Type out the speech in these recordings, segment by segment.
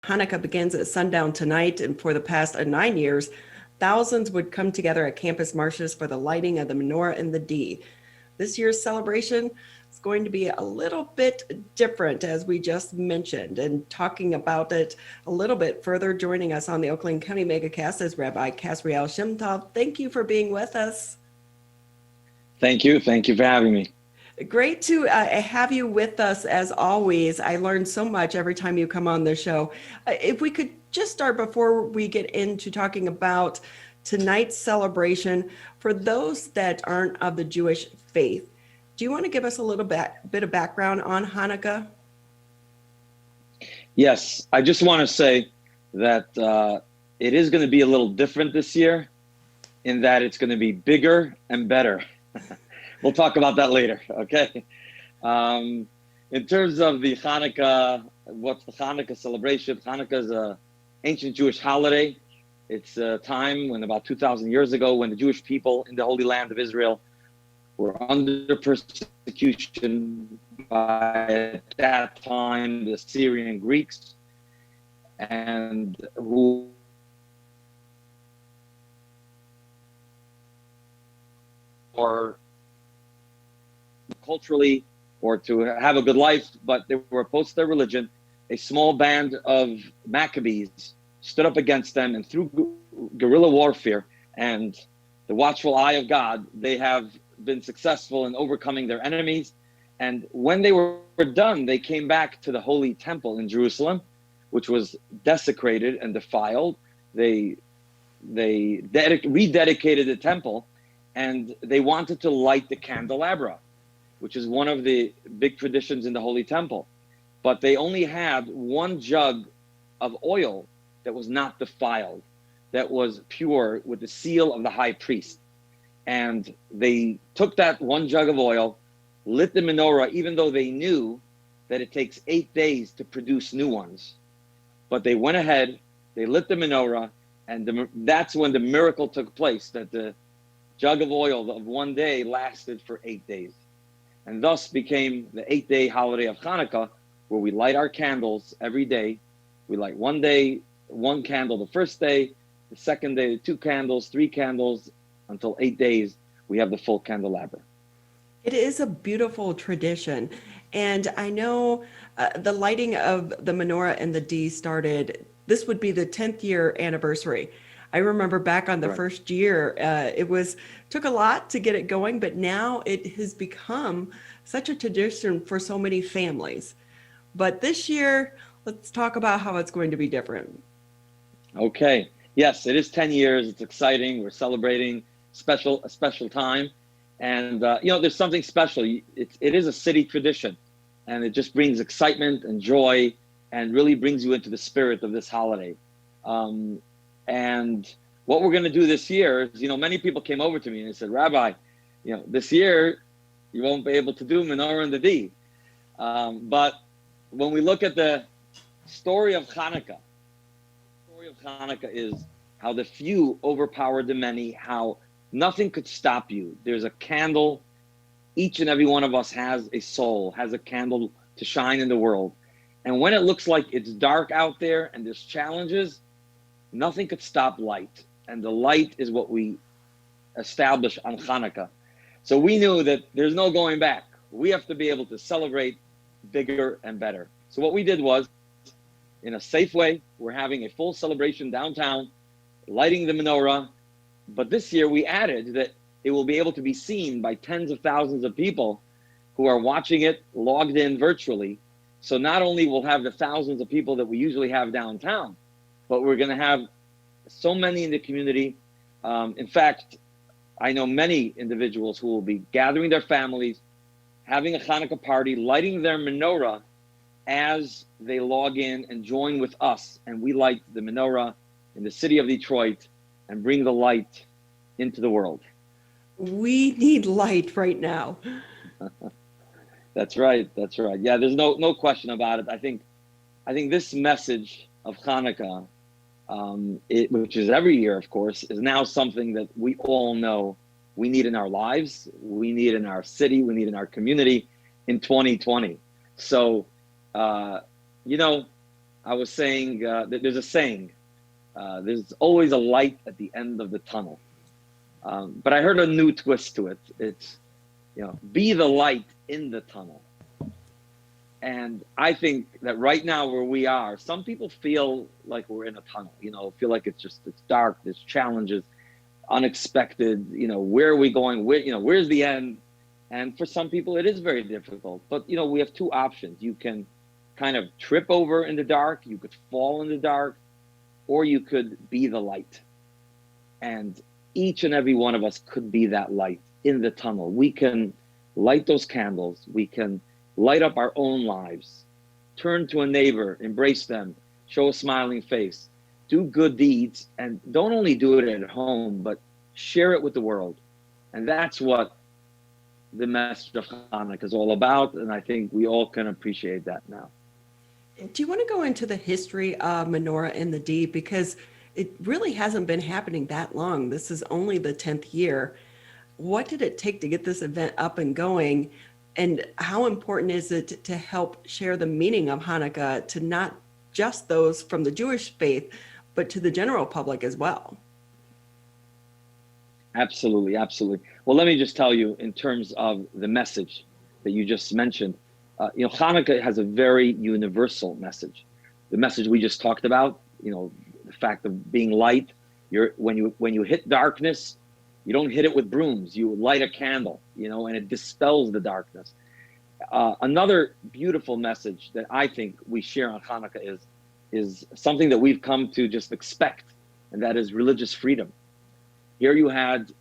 Hanukkah begins at sundown tonight, and for the past 9 years, thousands would come together at campus marshes for the lighting of the menorah and the D. This year's celebration is going to be a little bit different, as we just mentioned, and talking about it a little bit further, joining us on the Oakland County Megacast is Rabbi Kasriel Shemtov. Thank you for being with us. Thank you. Thank you for having me. Great to have you with us as always. I learn so much every time you come on the show. If we could just start before we get into talking about tonight's celebration, for those that aren't of the Jewish faith, do you want to give us a little bit of background on Hanukkah? Yes, I just want to say that it is going to be a little different this year in that it's going to be bigger and better. We'll talk about that later, okay? In terms of the Hanukkah, what's the Hanukkah celebration? Hanukkah is an ancient Jewish holiday. It's a time when about 2,000 years ago, when the Jewish people in the Holy Land of Israel were under persecution by, at that time, the Syrian Greeks, and who or culturally or to have a good life, but they were opposed to their religion. A small band of Maccabees stood up against them, and through guerrilla warfare and the watchful eye of God, they have been successful in overcoming their enemies. And when they were done, they came back to the Holy Temple in Jerusalem, which was desecrated and defiled. They rededicated the temple, and they wanted to light the candelabra, which is one of the big traditions in the Holy Temple. But they only had one jug of oil that was not defiled, that was pure with the seal of the high priest. And they took that one jug of oil, lit the menorah, even though they knew that it takes 8 days to produce new ones. But they went ahead, they lit the menorah, and that's when the miracle took place, that the jug of oil of one day lasted for 8 days. And thus became the 8-day holiday of Hanukkah, where we light our candles every day. We light one day, one candle the first day, the second day, 2 candles, 3 candles, until 8 days, we have the full candelabra. It is a beautiful tradition. And I know the lighting of the menorah and the D started, this would be the 10th year anniversary. I remember back on the first year, took a lot to get it going, but now it has become such a tradition for so many families. But this year, let's talk about how it's going to be different. Okay. Yes, it is 10 years. It's exciting. We're celebrating a special time. And, there's something special. It is a city tradition, and it just brings excitement and joy and really brings you into the spirit of this holiday. And what we're going to do this year is, many people came over to me and they said, Rabbi, this year you won't be able to do Menorah and the D. But when we look at the story of Hanukkah, is how the few overpowered the many, how nothing could stop you. There's a candle. Each and every one of us has a soul, has a candle to shine in the world. And when it looks like it's dark out there and there's challenges, nothing could stop light. And the light is what we establish on Hanukkah. So we knew that there's no going back. We have to be able to celebrate bigger and better. So what we did was, in a safe way, we're having a full celebration downtown, lighting the menorah. But this year we added that it will be able to be seen by tens of thousands of people who are watching it logged in virtually. So not only will have the thousands of people that we usually have downtown, but we're going to have so many in the community. In fact, I know many individuals who will be gathering their families, having a Hanukkah party, lighting their menorah as they log in and join with us. And we light the menorah in the city of Detroit and bring the light into the world. We need light right now. That's right. That's right. Yeah, there's no question about it. I think this message of Hanukkah, which is every year, of course, is now something that we all know we need in our lives, we need in our city, we need in our community in 2020. So, I was saying that there's a saying, there's always a light at the end of the tunnel. But I heard a new twist to it. It's, be the light in the tunnel. And I think that right now where we are, some people feel like we're in a tunnel, feel like it's dark, there's challenges, unexpected, where are we going? Where's the end? And for some people, it is very difficult. But, we have two options. You can kind of trip over in the dark, you could fall in the dark, or you could be the light. And each and every one of us could be that light in the tunnel. We can light those candles. We can light up our own lives. Turn to a neighbor, embrace them, show a smiling face, do good deeds, and don't only do it at home, but share it with the world. And that's what the message of Hanukkah is all about, and I think we all can appreciate that now. Do you want to go into the history of Menorah in the D? Because it really hasn't been happening that long. This is only the 10th year. What did it take to get this event up and going? And how important is it to help share the meaning of Hanukkah to not just those from the Jewish faith, but to the general public as well? Absolutely, absolutely. Well, let me just tell you in terms of the message that you just mentioned, Hanukkah has a very universal message. The message we just talked about, the fact of being light. When you hit darkness, you don't hit it with brooms. You light a candle, and it dispels the darkness. Another beautiful message that I think we share on Hanukkah is something that we've come to just expect, and that is religious freedom. Here you had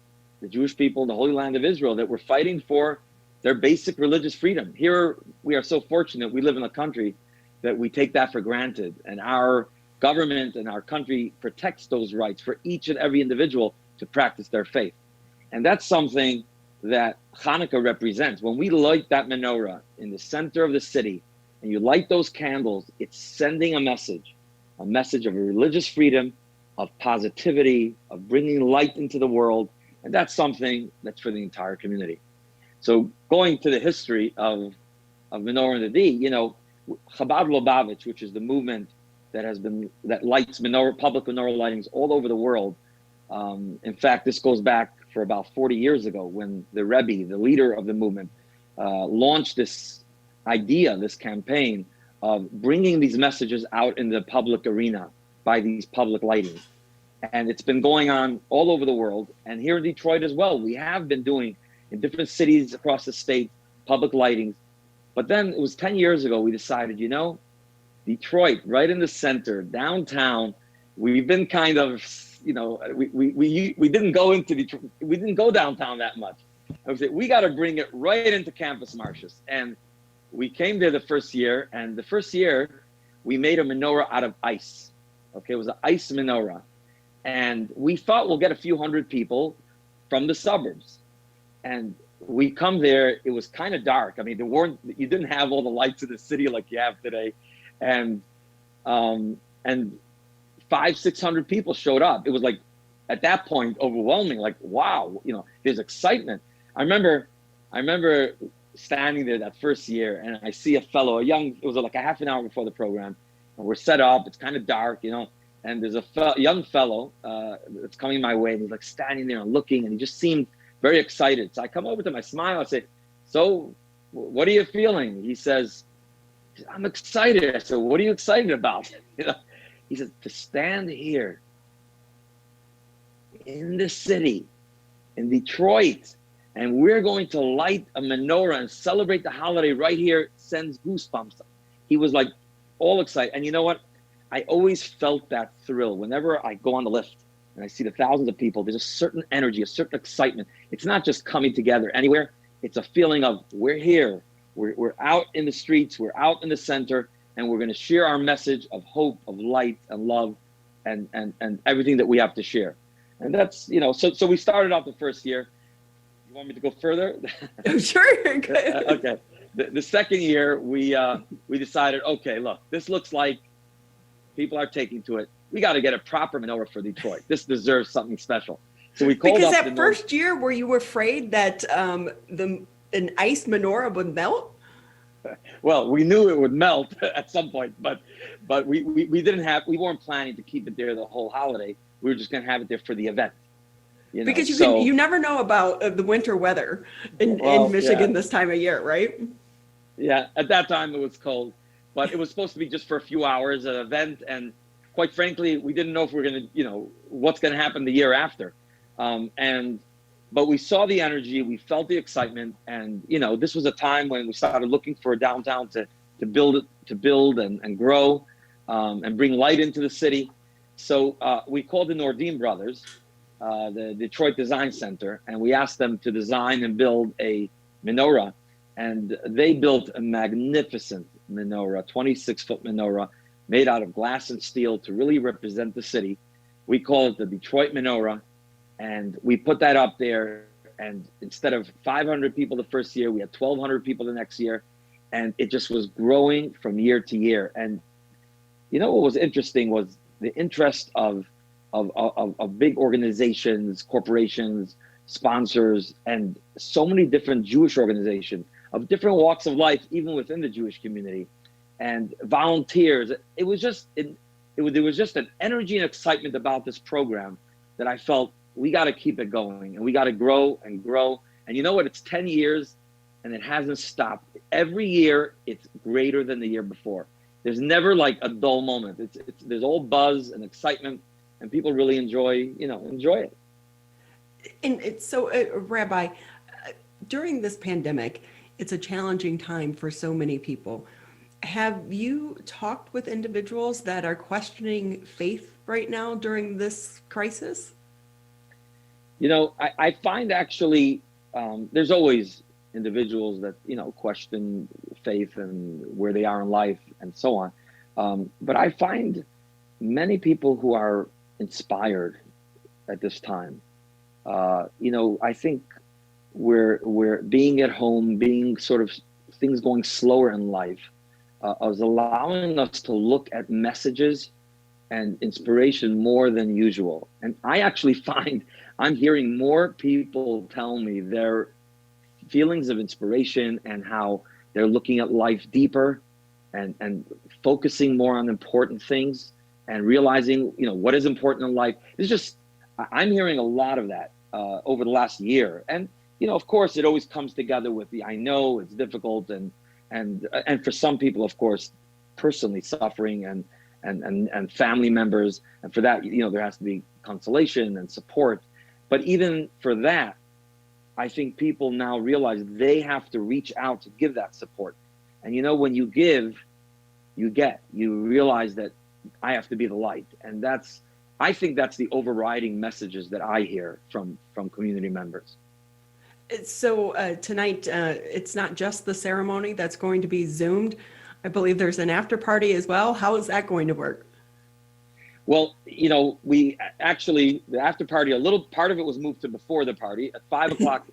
the Jewish people in the Holy Land of Israel that were fighting for their basic religious freedom. Here we are so fortunate. We live in a country that we take that for granted, and our government and our country protects those rights for each and every individual to practice their faith. And that's something that Hanukkah represents. When we light that menorah in the center of the city and you light those candles, it's sending a message of religious freedom, of positivity, of bringing light into the world. And that's something that's for the entire community. So going to the history of Menorah in the D, Chabad Lubavitch, which is the movement that lights public menorah lightings all over the world. In fact, this goes back for about 40 years ago when the Rebbe, the leader of the movement, launched this idea, this campaign of bringing these messages out in the public arena by these public lightings. And it's been going on all over the world. And here in Detroit as well, we have been doing in different cities across the state, public lightings. But then it was 10 years ago, we decided, Detroit, right in the center, downtown, we've been kind of, we didn't go into Detroit, we didn't go downtown that much. I would say, we got to bring it right into Campus Martius. And we came there the first year, and the first year we made a menorah out of ice. Okay, it was an ice menorah. And we thought we'll get a few hundred people from the suburbs. And we come there, it was kind of dark. I mean, you didn't have all the lights of the city like you have today. And 500-600 people showed up. It was like, at that point, overwhelming, like, wow, there's excitement. I remember standing there that first year, and I see it was like a half an hour before the program, and we're set up, it's kind of dark, and there's a young fellow that's coming my way, and he's like standing there and looking, and he just seemed very excited. So I come over to him, I smile, I say, so what are you feeling? He says, I'm excited. I said, what are you excited about? He says, to stand here in the city, in Detroit, and we're going to light a menorah and celebrate the holiday right here, sends goosebumps. He was like all excited. And you know what? I always felt that thrill. Whenever I go on the lift and I see the thousands of people, there's a certain energy, a certain excitement. It's not just coming together anywhere. It's a feeling of we're here. We're out in the streets. We're out in the center. And we're going to share our message of hope, of light and love and everything that we have to share. And that's, so we started off the first year. You want me to go further? Sure. Okay. The second year, we decided, okay, look, this looks like people are taking to it. We got to get a proper menorah for Detroit. This deserves something special. So we called because up that first year, were you afraid that an ice menorah would melt? Well, we knew it would melt at some point, but we weren't planning to keep it there the whole holiday. We were just going to have it there for the event, you know. Because So, you never know about the winter weather in well, yeah, Michigan this time of year, right? yeah. At that time it was cold, but it was supposed to be just for a few hours an event, and quite frankly, we didn't know if we were going to, what's going to happen the year after. And but we saw the energy, we felt the excitement, and this was a time when we started looking for a downtown to build and grow, and bring light into the city. So we called the Nordim brothers, the Detroit Design Center, and we asked them to design and build a menorah, and they built a magnificent menorah, 26-foot menorah, made out of glass and steel to really represent the city. We call it the Detroit Menorah. And we put that up there, and instead of 500 people the first year, we had 1,200 people the next year, and it just was growing from year to year. And what was interesting was the interest of big organizations, corporations, sponsors, and so many different Jewish organizations of different walks of life, even within the Jewish community, and volunteers. There was just an energy and excitement about this program that I felt we got to keep it going, and we got to grow and grow. And you know what? It's 10 years and it hasn't stopped. Every year it's greater than the year before. There's never like a dull moment. There's all buzz and excitement, and people really enjoy it. And so, Rabbi, during this pandemic, it's a challenging time for so many people. Have you talked with individuals that are questioning faith right now during this crisis? I find actually there's always individuals that, question faith and where they are in life and so on. But I find many people who are inspired at this time. I think we're being at home, being sort of things going slower in life, is allowing us to look at messages and inspiration more than usual. And I actually find I'm hearing more people tell me their feelings of inspiration and how they're looking at life deeper and focusing more on important things and realizing, what is important in life. I'm hearing a lot of that over the last year. And, of course, it always comes together with I know it's difficult and for some people, of course, personally suffering and family members. And for that, there has to be consolation and support. But even for that, I think people now realize they have to reach out to give that support. And when you give, you get. You realize that I have to be the light. And I think that's the overriding messages that I hear from community members. So tonight, it's not just the ceremony that's going to be Zoomed. I believe there's an after party as well. How is that going to work? Well, we actually, the after party, a little part of it was moved to before the party. At 5 o'clock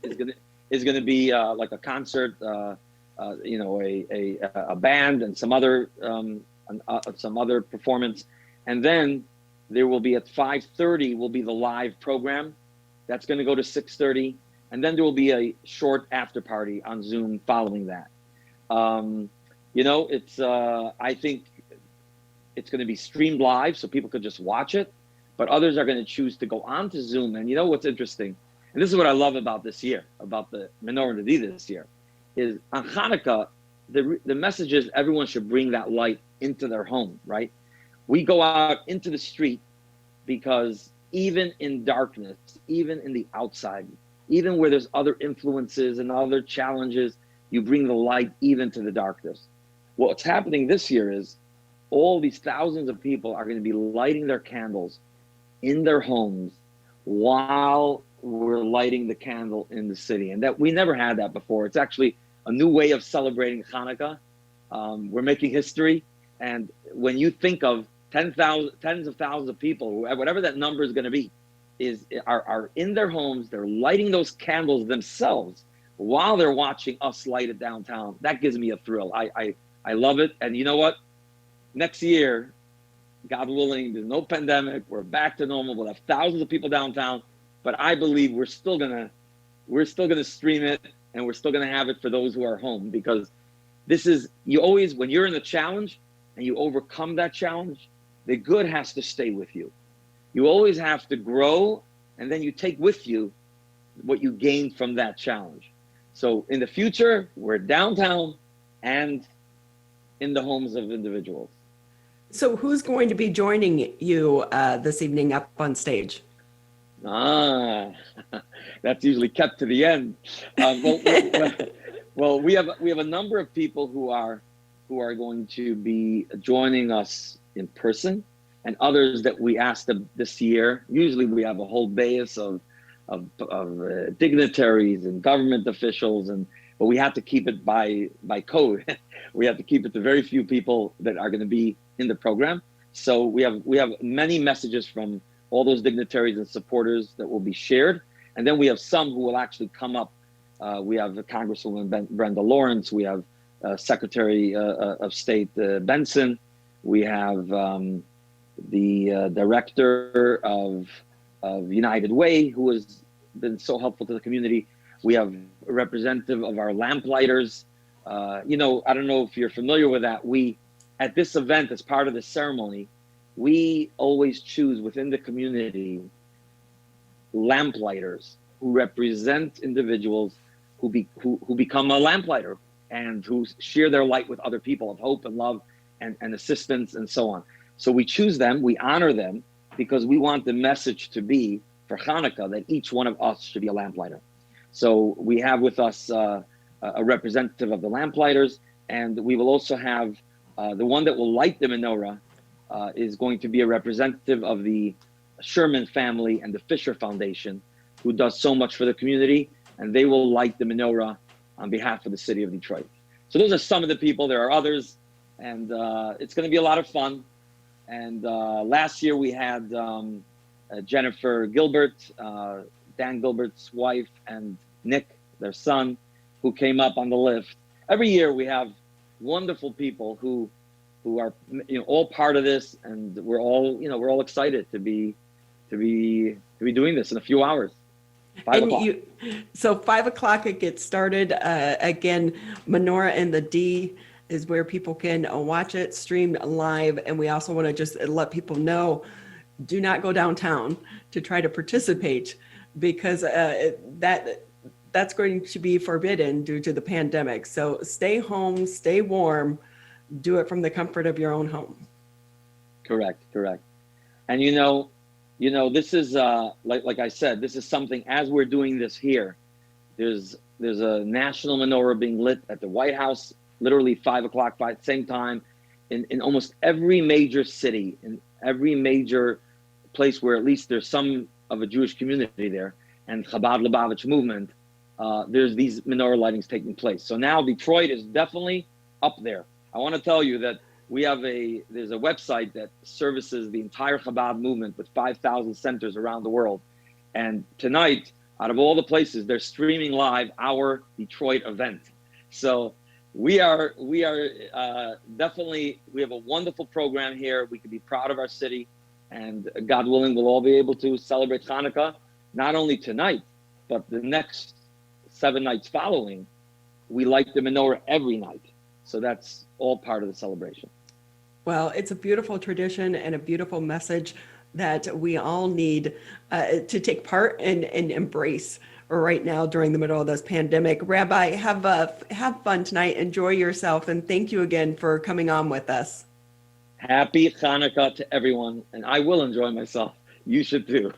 is gonna be like a concert, a band and some other performance, and then there will be at 5:30 will be the live program. That's going to go to 6:30, and then there will be a short after party on Zoom following that. I think it's going to be streamed live so people could just watch it, but others are going to choose to go on to Zoom. And what's interesting, and this is what I love about this year, about the Menorah this year, is on Hanukkah, the message is everyone should bring that light into their home, right? We go out into the street because even in darkness, even in the outside, even where there's other influences and other challenges, you bring the light even to the darkness. What's happening this year is all these thousands of people are going to be lighting their candles in their homes while we're lighting the candle in the city. And that we never had that before. It's actually a new way of celebrating Hanukkah. We're making history. And when you think of tens of thousands of people, whatever that number is going to be, are in their homes, they're lighting those candles themselves while they're watching us light it downtown. That gives me a thrill. I love it. And you know what? Next year, God willing, there's no pandemic. We're back to normal. We'll have thousands of people downtown, but I believe we're still gonna stream it, and we're still gonna have it for those who are home, because this is, you always, when you're in the challenge and you overcome that challenge, the good has to stay with you. You always have to grow, and then you take with you what you gained from that challenge. So in the future, we're downtown and in the homes of individuals. So who's going to be joining you this evening up on stage? Ah, that's usually kept to the end. Well, we have a number of people who are going to be joining us in person, and others that we asked them this year. Usually, we have a whole base of dignitaries and government officials, but we have to keep it by code. We have to keep it to very few people that are going to be in the program. So we have many messages from all those dignitaries and supporters that will be shared, and then we have some who will actually come up. We have Congresswoman Brenda Lawrence. We have Secretary of State Benson. We have the director of United Way, who has been so helpful to the community. We have a representative of our lamplighters. I don't know if you're familiar with that. We, at this event, as part of the ceremony, we always choose within the community lamplighters who represent individuals who become a lamplighter and who share their light with other people of hope and love and assistance and so on. So we choose them, we honor them, because we want the message to be for Hanukkah that each one of us should be a lamplighter. So we have with us a representative of the lamplighters, and we will also have the one that will light the menorah is going to be a representative of the Sherman family and the Fisher Foundation, who does so much for the community, and they will light the menorah on behalf of the city of Detroit. So those are some of the people. There are others, and it's going to be a lot of fun. And last year we had Jennifer Gilbert, Dan Gilbert's wife, and Nick, their son, who came up on the lift. Every year we have wonderful people who are all part of this, and we're all excited to be doing this in a few hours. 5 o'clock. So 5 o'clock it gets started. Again, Menorah and the D is where people can watch it streamed live. And we also want to just let people know, do not go downtown to try to participate, because that's going to be forbidden due to the pandemic. So stay home, stay warm, do it from the comfort of your own home. Correct. And this is like I said, this is something, as we're doing this here, there's a national menorah being lit at the White House, literally 5 o'clock, same time, in almost every major city, in every major place where at least there's some of a Jewish community there, and Chabad Lubavitch movement, there's these menorah lightings taking place. So now Detroit is definitely up there. I want to tell you that there's a website that services the entire Chabad movement with 5,000 centers around the world. And tonight, out of all the places, they're streaming live our Detroit event. So we are definitely, we have a wonderful program here. We can be proud of our city, and God willing, we'll all be able to celebrate Hanukkah, not only tonight, but the next 7 nights following. We light the menorah every night. So that's all part of the celebration. Well, it's a beautiful tradition and a beautiful message that we all need to take part and embrace right now during the middle of this pandemic. Rabbi, have fun tonight. Enjoy yourself. And thank you again for coming on with us. Happy Hanukkah to everyone. And I will enjoy myself. You should too.